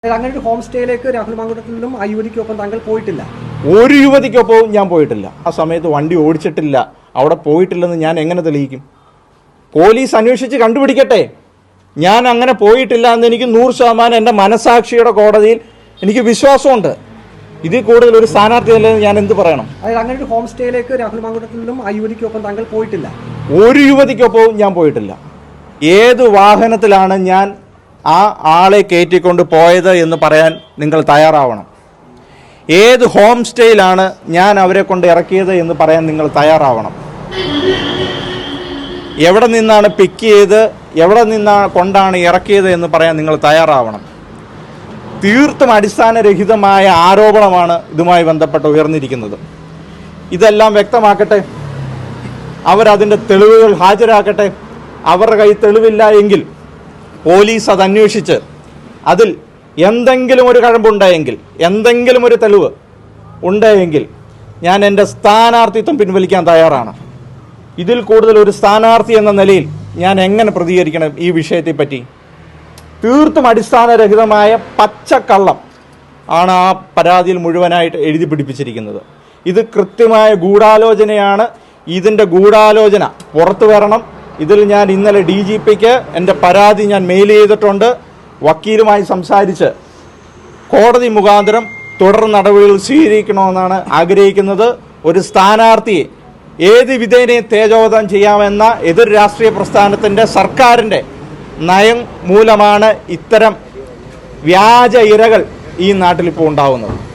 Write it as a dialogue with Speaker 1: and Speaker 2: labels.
Speaker 1: അങ്ങനെ ഒരു ഹോം സ്റ്റേയിലേക്ക് രാഹുൽ മാങ്കൂട്ടത്തിലും ആ യുവതിക്കൊപ്പം താങ്കൾ പോയിട്ടില്ല?
Speaker 2: ഒരു യുവതിക്കൊപ്പവും ഞാൻ പോയിട്ടില്ല. ആ സമയത്ത് വണ്ടി ഓടിച്ചിട്ടില്ല, അവിടെ പോയിട്ടില്ലെന്ന് ഞാൻ എങ്ങനെ തെളിയിക്കും? പോലീസ് അന്വേഷിച്ച് കണ്ടുപിടിക്കട്ടെ. ഞാൻ അങ്ങനെ പോയിട്ടില്ല എന്ന് എനിക്ക് 100% എൻ്റെ മനസാക്ഷിയുടെ കോടതിയിൽ എനിക്ക് വിശ്വാസമുണ്ട്. ഇതിൽ കൂടുതൽ ഒരു സ്ഥാനാർത്ഥിയല്ലെന്ന് ഞാൻ എന്ത് പറയണം?
Speaker 1: അങ്ങനെ ഒരു ഹോം സ്റ്റേയിലേക്ക് രാഹുൽ മാങ്കൂട്ടത്തിലും ആ യുവതിക്കൊപ്പം താങ്കൾ പോയിട്ടില്ല?
Speaker 2: ഒരു യുവതിക്കൊപ്പവും ഞാൻ പോയിട്ടില്ല. ഏത് വാഹനത്തിലാണ് ഞാൻ ആ ആളെ കയറ്റിക്കൊണ്ട് പോയത് എന്ന് പറയാൻ നിങ്ങൾ തയ്യാറാവണം. ഏത് ഹോം സ്റ്റേയിലാണ് ഞാൻ അവരെ കൊണ്ട് ഇറക്കിയത് എന്ന് പറയാൻ നിങ്ങൾ തയ്യാറാവണം. എവിടെ നിന്നാണ് പിക്ക് ചെയ്ത് എവിടെ കൊണ്ടാണ് ഇറക്കിയത് എന്ന് പറയാൻ നിങ്ങൾ തയ്യാറാവണം. തീർത്തും അടിസ്ഥാനരഹിതമായ ആരോപണമാണ് ഇതുമായി ബന്ധപ്പെട്ട് ഉയർന്നിരിക്കുന്നത്. ഇതെല്ലാം വ്യക്തമാക്കട്ടെ, അവരതിൻ്റെ തെളിവുകൾ ഹാജരാക്കട്ടെ. അവരുടെ കയ്യിൽ തെളിവില്ല എങ്കിൽ പോലീസ് അത് അന്വേഷിച്ച് അതിൽ എന്തെങ്കിലും ഒരു കഴമ്പുണ്ടായെങ്കിൽ, എന്തെങ്കിലും ഒരു തെളിവ് ഉണ്ടായെങ്കിൽ ഞാൻ എൻ്റെ സ്ഥാനാർത്ഥിത്വം പിൻവലിക്കാൻ തയ്യാറാണ്. ഇതിൽ കൂടുതൽ ഒരു സ്ഥാനാർത്ഥി എന്ന നിലയിൽ ഞാൻ എങ്ങനെ പ്രതികരിക്കണം ഈ വിഷയത്തെപ്പറ്റി? തീർത്തും അടിസ്ഥാനരഹിതമായ പച്ചക്കള്ളം ആണ് ആ പരാതിയിൽ മുഴുവനായിട്ട് എഴുതി പിടിപ്പിച്ചിരിക്കുന്നത്. ഇത് കൃത്യമായ ഗൂഢാലോചനയാണ്. ഇതിൻ്റെ ഗൂഢാലോചന പുറത്തു വരണം. ഇതിൽ ഞാൻ ഇന്നലെ DGPക്ക് എൻ്റെ പരാതി ഞാൻ മെയിൽ ചെയ്തിട്ടുണ്ട്. വക്കീലുമായി സംസാരിച്ച് കോടതി മുഖാന്തരം തുടർ നടപടികൾ സ്വീകരിക്കണമെന്നാണ് ആഗ്രഹിക്കുന്നത്. ഒരു സ്ഥാനാർത്ഥിയെ ഏത് വിധേനയും തേജോവധം ചെയ്യാമെന്ന എതിർ രാഷ്ട്രീയ പ്രസ്ഥാനത്തിൻ്റെ സർക്കാരിൻ്റെ നയം മൂലമാണ് ഇത്തരം വ്യാജ ഇരകൾ ഈ നാട്ടിലിപ്പോൾ ഉണ്ടാവുന്നത്.